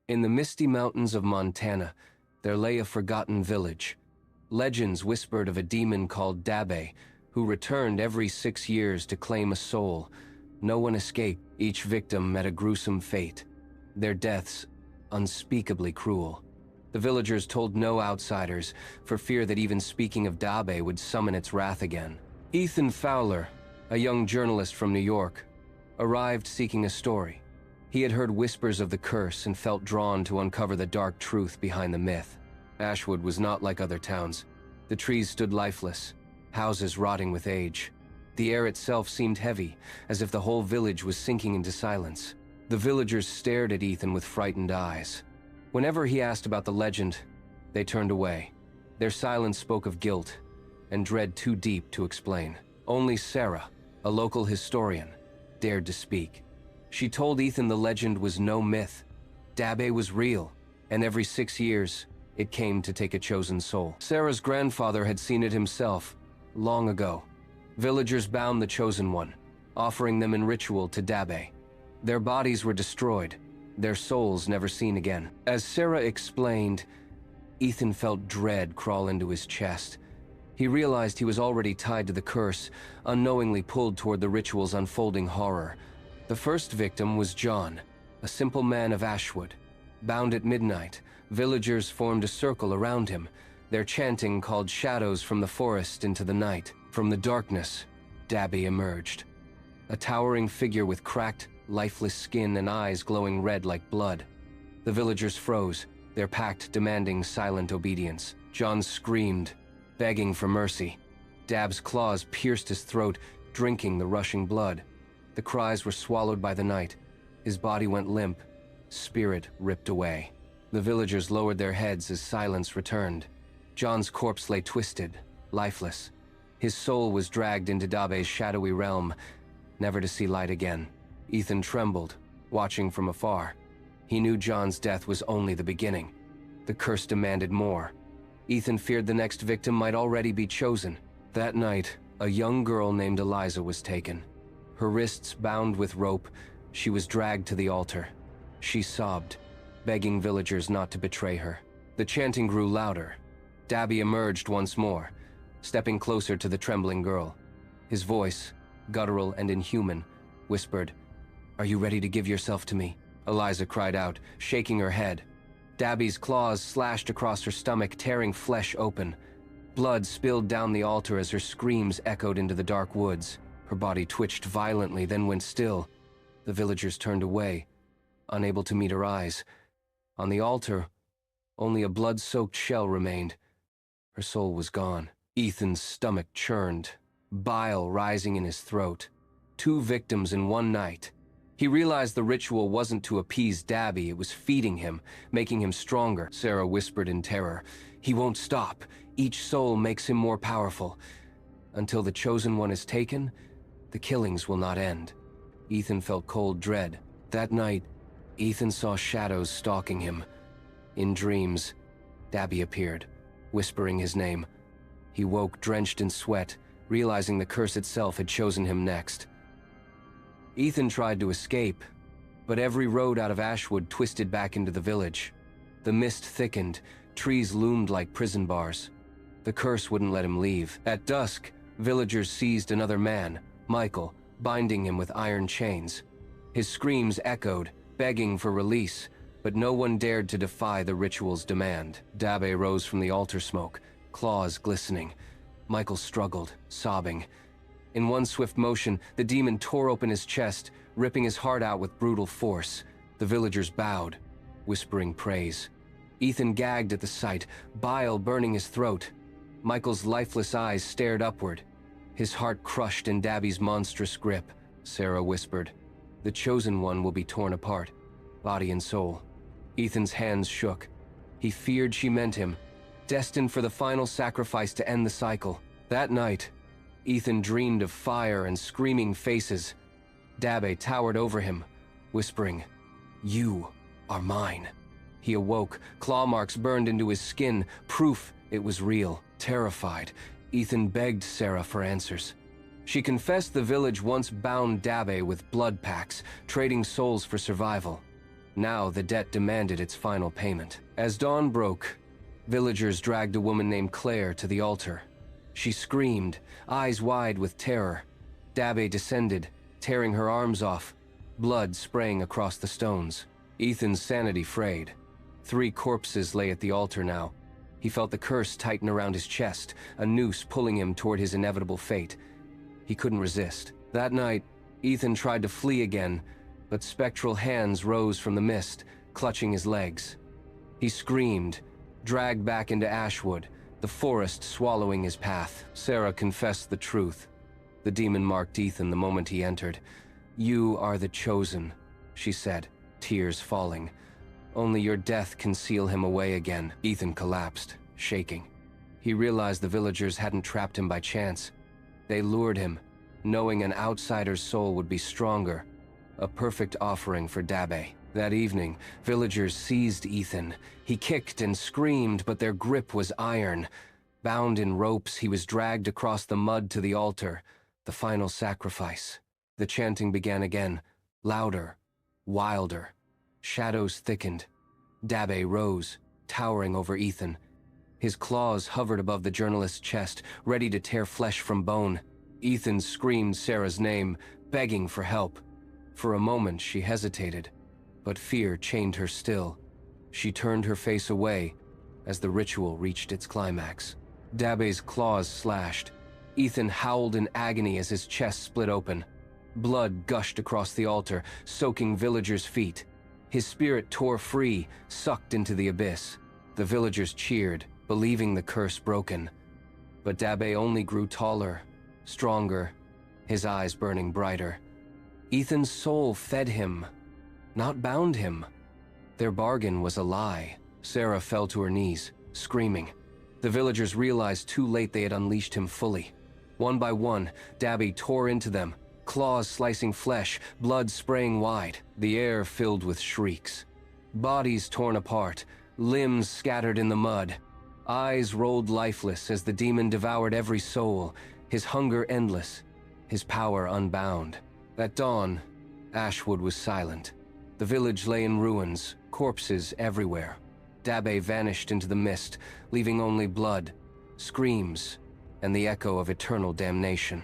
In the misty mountains of Montana, there lay a forgotten village. Legends whispered of a demon called Dabe, who returned every 6 years to claim a soul. No one escaped. Each victim met a gruesome fate, their deaths unspeakably cruel. The villagers told no outsiders, for fear that even speaking of Dabe would summon its wrath again. Ethan Fowler, a young journalist from New York, arrived seeking a story. He had heard whispers of the curse and felt drawn to uncover the dark truth behind the myth. Ashwood was not like other towns. The trees stood lifeless, houses rotting with age. The air itself seemed heavy, as if the whole village was sinking into silence. The villagers stared at Ethan with frightened eyes. Whenever he asked about the legend, they turned away. Their silence spoke of guilt and dread too deep to explain. Only Sarah, a local historian, dared to speak. She told Ethan the legend was no myth. Dabe was real, and every 6 years, it came to take a chosen soul. Sarah's grandfather had seen it himself, long ago. Villagers bound the chosen one, offering them in ritual to Dabe. Their bodies were destroyed, their souls never seen again. As Sarah explained, Ethan felt dread crawl into his chest. He realized he was already tied to the curse, unknowingly pulled toward the ritual's unfolding horror. The first victim was John, a simple man of Ashwood. Bound at midnight, villagers formed a circle around him. Their chanting called shadows from the forest into the night. From the darkness, Dabe emerged. A towering figure with cracked, lifeless skin and eyes glowing red like blood. The villagers froze, their pact demanding silent obedience. John screamed, begging for mercy. Dab's claws pierced his throat, drinking the rushing blood. The cries were swallowed by the night. His body went limp, spirit ripped away. The villagers lowered their heads as silence returned. John's corpse lay twisted, lifeless. His soul was dragged into Dabe's shadowy realm, never to see light again. Ethan trembled, watching from afar. He knew John's death was only the beginning. The curse demanded more. Ethan feared the next victim might already be chosen. That night, a young girl named Eliza was taken. Her wrists bound with rope, she was dragged to the altar. She sobbed, begging villagers not to betray her. The chanting grew louder. Dabe emerged once more, stepping closer to the trembling girl. His voice, guttural and inhuman, whispered, "Are you ready to give yourself to me?" Eliza cried out, shaking her head. Dabe's claws slashed across her stomach, tearing flesh open. Blood spilled down the altar as her screams echoed into the dark woods. Her body twitched violently, then went still. The villagers turned away, unable to meet her eyes. On the altar, only a blood-soaked shell remained. Her soul was gone. Ethan's stomach churned, bile rising in his throat. 2 victims in one night. He realized the ritual wasn't to appease Dabe, it was feeding him, making him stronger. Sarah whispered in terror, "He won't stop. Each soul makes him more powerful. Until the chosen one is taken, the killings will not end." Ethan felt cold dread. That night, Ethan saw shadows stalking him. In dreams, Dabe appeared, whispering his name. He woke drenched in sweat, realizing the curse itself had chosen him next. Ethan tried to escape, but every road out of Ashwood twisted back into the village. The mist thickened, trees loomed like prison bars. The curse wouldn't let him leave. At dusk, villagers seized another man, Michael, binding him with iron chains. His screams echoed, begging for release, but no one dared to defy the ritual's demand. Dabe rose from the altar smoke, claws glistening. Michael struggled, sobbing. In one swift motion, the demon tore open his chest, ripping his heart out with brutal force. The villagers bowed, whispering praise. Ethan gagged at the sight, bile burning his throat. Michael's lifeless eyes stared upward, his heart crushed in Dabe's monstrous grip. Sarah whispered, "The chosen one will be torn apart, body and soul." Ethan's hands shook. He feared she meant him, destined for the final sacrifice to end the cycle. That night, Ethan dreamed of fire and screaming faces. Dabe towered over him, whispering, "You are mine." He awoke, claw marks burned into his skin, proof it was real. Terrified, Ethan begged Sarah for answers. She confessed the village once bound Dabe with blood pacts, trading souls for survival. Now the debt demanded its final payment. As dawn broke, villagers dragged a woman named Claire to the altar. She screamed, eyes wide with terror. Dabe descended, tearing her arms off, blood spraying across the stones. Ethan's sanity frayed. 3 corpses lay at the altar now. He felt the curse tighten around his chest, a noose pulling him toward his inevitable fate. He couldn't resist. That night, Ethan tried to flee again, but spectral hands rose from the mist, clutching his legs. He screamed, dragged back into Ashwood, the forest swallowing his path. Sarah confessed the truth. The demon marked Ethan the moment he entered. "You are the chosen," she said, tears falling. "Only your death can seal him away again." Ethan collapsed, shaking. He realized the villagers hadn't trapped him by chance. They lured him, knowing an outsider's soul would be stronger, a perfect offering for Dabe. That evening, villagers seized Ethan. He kicked and screamed, but their grip was iron. Bound in ropes, he was dragged across the mud to the altar, the final sacrifice. The chanting began again, louder, wilder. Shadows thickened. Dabe rose, towering over Ethan. His claws hovered above the journalist's chest, ready to tear flesh from bone. Ethan screamed Sarah's name, begging for help. For a moment, she hesitated, but fear chained her still. She turned her face away as the ritual reached its climax. Dabe's claws slashed. Ethan howled in agony as his chest split open. Blood gushed across the altar, soaking villagers' feet. His spirit tore free, sucked into the abyss. The villagers cheered, believing the curse broken. But Dabe only grew taller, stronger, his eyes burning brighter. Ethan's soul fed him, not bound him. Their bargain was a lie. Sarah fell to her knees, screaming. The villagers realized too late they had unleashed him fully. One by one, Dabe tore into them, claws slicing flesh, blood spraying wide, the air filled with shrieks. Bodies torn apart, limbs scattered in the mud. Eyes rolled lifeless as the demon devoured every soul, his hunger endless, his power unbound. At dawn, Ashwood was silent. The village lay in ruins, corpses everywhere. Dabe vanished into the mist, leaving only blood, screams, and the echo of eternal damnation.